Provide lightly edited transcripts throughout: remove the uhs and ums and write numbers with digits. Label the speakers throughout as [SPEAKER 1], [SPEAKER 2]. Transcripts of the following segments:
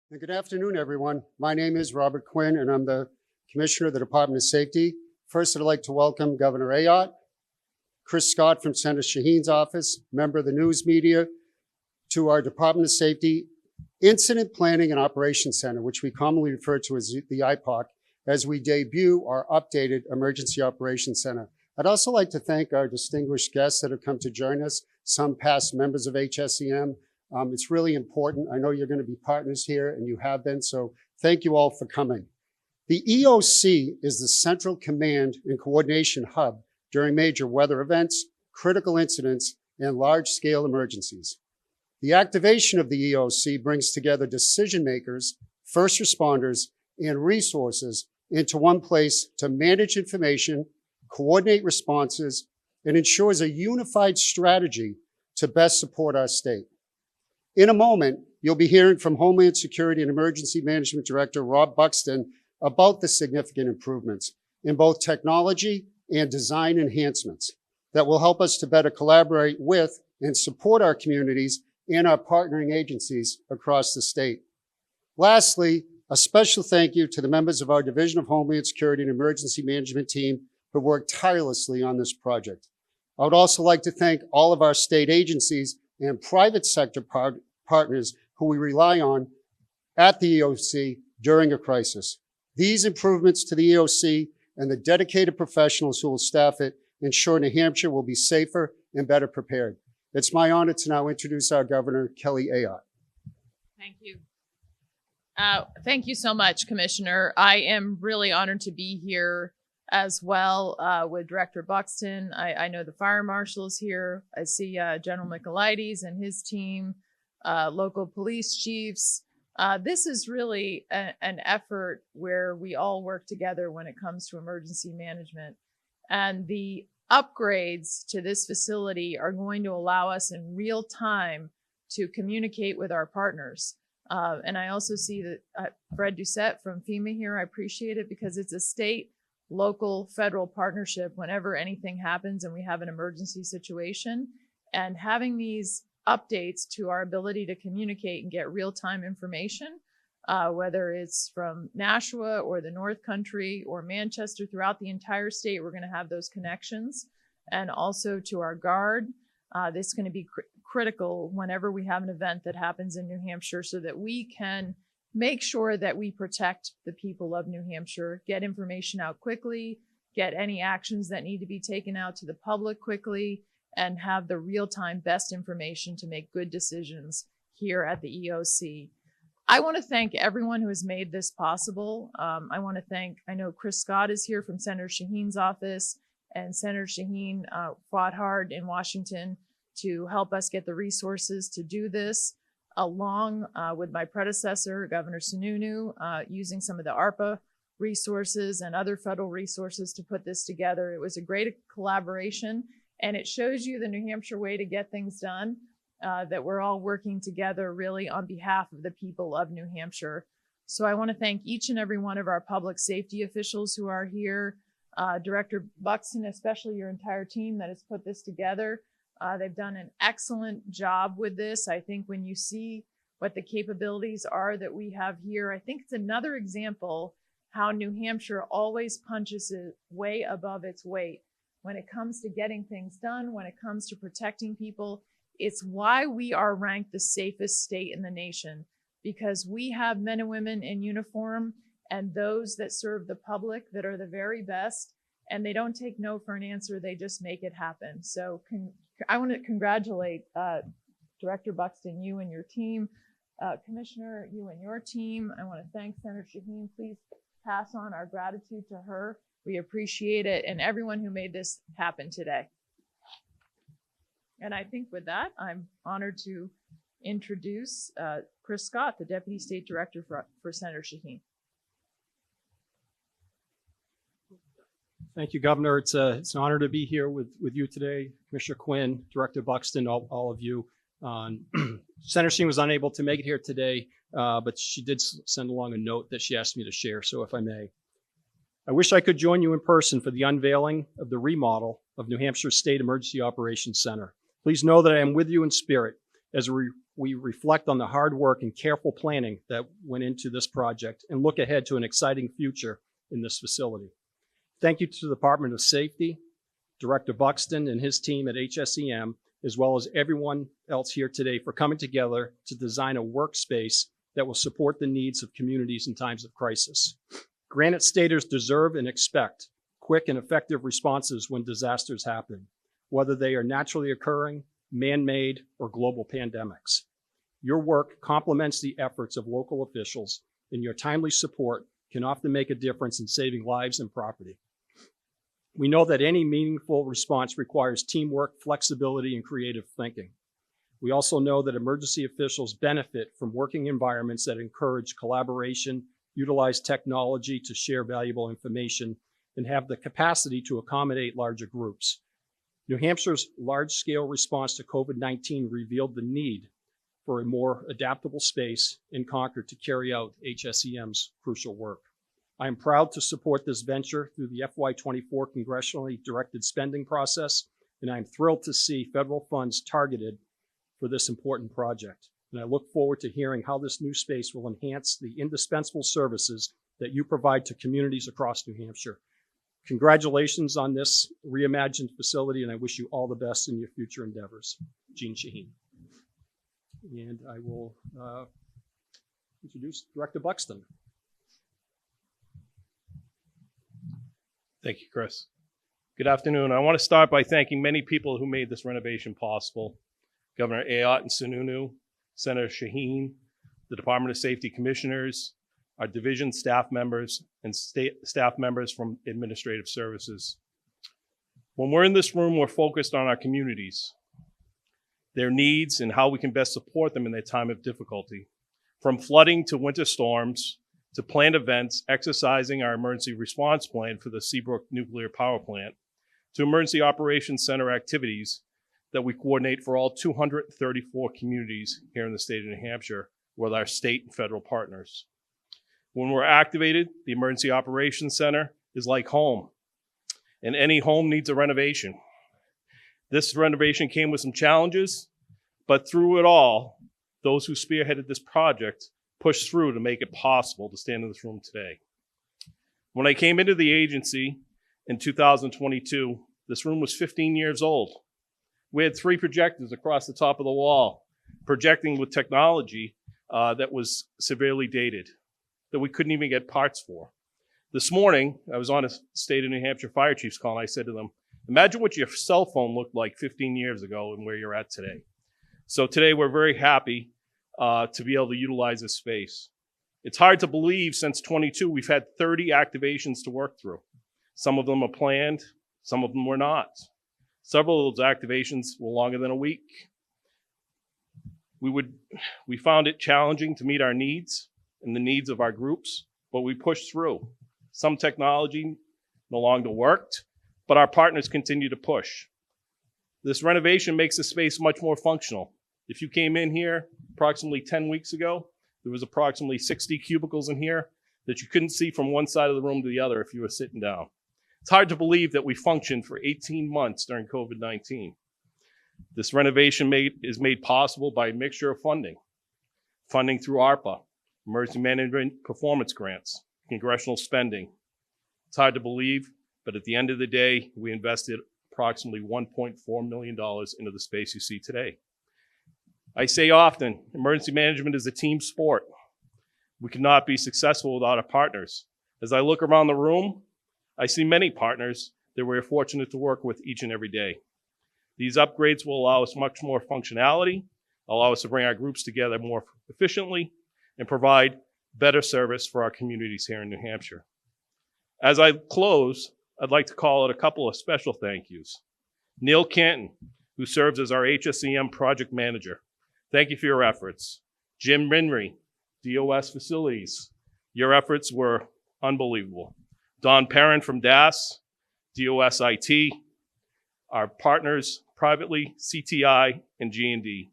[SPEAKER 1] And good afternoon, everyone. My name is Robert Quinn, and I'm the Commissioner of the Department of Safety. First, I'd like to welcome Governor Ayotte, Chris Scott from Senator Shaheen's office, member of the news media, to our Department of Safety Incident Planning and Operations Center, which we commonly refer to as the IPOC, as we debut our updated Emergency Operations Center. I'd also like to thank our distinguished guests that have come to join us, some past members of HSEM. It's really important. I know you're going to be partners here, and you have been, so thank you all for coming. The EOC is the central command and coordination hub during major weather events, critical incidents, and large-scale emergencies. The activation of the EOC brings together decision makers, first responders, and resources into one place to manage information, coordinate responses, and ensures a unified strategy to best support our state. In a moment, you'll be hearing from Homeland Security and Emergency Management Director Rob Buxton about the significant improvements in both technology and design enhancements that will help us to better collaborate with and support our communities and our partnering agencies across the state. Lastly, a special thank you to the members of our Division of Homeland Security and Emergency Management team who worked tirelessly on this project. I would also like to thank all of our state agencies and private sector partners who we rely on at the EOC during a crisis. These improvements to the EOC and the dedicated professionals who will staff it ensure New Hampshire will be safer and better prepared. It's my honor to now introduce our Governor, Kelly Ayotte.
[SPEAKER 2] Thank you. Thank you so much, Commissioner. I am really honored to be here as well with Director Buxton. I know the fire marshal is here. I see General Michaelides and his team, local police chiefs. This is really an effort where we all work together when it comes to emergency management. And the upgrades to this facility are going to allow us in real time to communicate with our partners. And I also see that Fred Doucette from FEMA here. I appreciate it because it's a state, local, federal partnership whenever anything happens and we have an emergency situation. And having these updates to our ability to communicate and get real-time information, whether it's from Nashua or the North Country or Manchester, throughout the entire state, we're going to have those connections. And also to our Guard, this is going to be critical whenever we have an event that happens in New Hampshire so that we can make sure that we protect the people of New Hampshire, get information out quickly, get any actions that need to be taken out to the public quickly, and have the real-time best information to make good decisions here at the EOC. I want to thank everyone who has made this possible. I want to thank, I know Chris Scott is here from Senator Shaheen's office, and Senator Shaheen fought hard in Washington to help us get the resources to do this, along with my predecessor, Governor Sununu, using some of the ARPA resources and other federal resources to put this together. It was a great collaboration. And it shows you the New Hampshire way to get things done, that we're all working together really on behalf of the people of New Hampshire. So I want to thank each and every one of our public safety officials who are here, Director Buxton, especially your entire team that has put this together. They've done an excellent job with this. I think when you see what the capabilities are that we have here, I think it's another example how New Hampshire always punches it way above its weight. When it comes to getting things done, when it comes to protecting people, it's why we are ranked the safest state in the nation, because we have men and women in uniform and those that serve the public that are the very best, and they don't take no for an answer, they just make it happen. So I want to congratulate Director Buxton, you and your team, Commissioner, you and your team. I want to thank Senator Shaheen. Please pass on our gratitude to her. We appreciate it, and everyone who made this happen today. And I think with that, I'm honored to introduce Chris Scott, the Deputy State Director for Senator Shaheen.
[SPEAKER 3] Thank you, Governor. It's an honor to be here with you today, Commissioner Quinn, Director Buxton, all of you. Senator Shaheen was unable to make it here today, but she did send along a note that she asked me to share, so if I may. I wish I could join you in person for the unveiling of the remodel of New Hampshire State Emergency Operations Center. Please know that I am with you in spirit as we reflect on the hard work and careful planning that went into this project and look ahead to an exciting future in this facility. Thank you to the Department of Safety, Director Buxton and his team at HSEM, as well as everyone else here today for coming together to design a workspace that will support the needs of communities in times of crisis. Granite Staters deserve and expect quick and effective responses when disasters happen, whether they are naturally occurring, man-made, or global pandemics. Your work complements the efforts of local officials, and your timely support can often make a difference in saving lives and property. We know that any meaningful response requires teamwork, flexibility, and creative thinking. We also know that emergency officials benefit from working environments that encourage collaboration, utilize technology to share valuable information, and have the capacity to accommodate larger groups. New Hampshire's large-scale response to COVID-19 revealed the need for a more adaptable space in Concord to carry out HSEM's crucial work. I am proud to support this venture through the FY24 congressionally directed spending process, and I'm thrilled to see federal funds targeted for this important project. And I look forward to hearing how this new space will enhance the indispensable services that you provide to communities across New Hampshire. Congratulations on this reimagined facility, and I wish you all the best in your future endeavors. Jeanne Shaheen. And I will introduce Director Buxton.
[SPEAKER 4] Thank you, Chris. Good afternoon. I want to start by thanking many people who made this renovation possible. Governor Ayotte and Sununu, Senator Shaheen, the Department of Safety Commissioners, our division staff members, and state staff members from administrative services. When we're in this room, we're focused on our communities, their needs, and how we can best support them in their time of difficulty. From flooding to winter storms, to planned events, exercising our emergency response plan for the Seabrook Nuclear Power Plant, to emergency operations center activities that we coordinate for all 234 communities here in the state of New Hampshire with our state and federal partners. When we're activated, the Emergency Operations Center is like home, and any home needs a renovation. This renovation came with some challenges, but through it all, those who spearheaded this project pushed through to make it possible to stand in this room today. When I came into the agency in 2022, this room was 15 years old. We had 3 projectors across the top of the wall, projecting with technology that was severely dated, that we couldn't even get parts for. This morning, I was on a state of New Hampshire fire chief's call, and I said to them, imagine what your cell phone looked like 15 years ago and where you're at today. So today, we're very happy to be able to utilize this space. It's hard to believe since 22, we've had 30 activations to work through. Some of them are planned, some of them were not. Several of those activations were longer than a week. We found it challenging to meet our needs and the needs of our groups, but we pushed through. Some technology no longer worked, but our partners continue to push. This renovation makes the space much more functional. If you came in here approximately 10 weeks ago, there was approximately 60 cubicles in here that you couldn't see from one side of the room to the other if you were sitting down. It's hard to believe that we functioned for 18 months during COVID-19. This renovation is made possible by a mixture of funding through ARPA, Emergency Management Performance Grants, congressional spending. It's hard to believe, but at the end of the day, we invested approximately $1.4 million into the space you see today. I say often, emergency management is a team sport. We cannot be successful without our partners. As I look around the room, I see many partners that we're fortunate to work with each and every day. These upgrades will allow us much more functionality, allow us to bring our groups together more efficiently, and provide better service for our communities here in New Hampshire. As I close, I'd like to call out a couple of special thank yous. Neil Canton, who serves as our HSEM project manager. Thank you for your efforts. Jim Rinry, DOS Facilities. Your efforts were unbelievable. Don Perrin from DAS, DOS IT, our partners privately, CTI and G&D.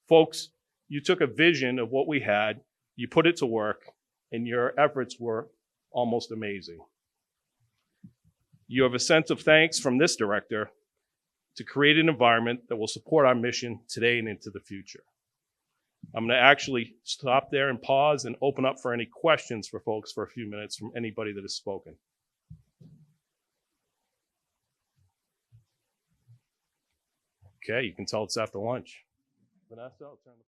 [SPEAKER 4] Folks, you took a vision of what we had, you put it to work, and your efforts were almost amazing. You have a sense of thanks from this director to create an environment that will support our mission today and into the future. I'm going to actually stop there and pause and open up for any questions for folks for a few minutes from anybody that has spoken. Okay, you can tell it's after lunch. Vanessa, I'll turn the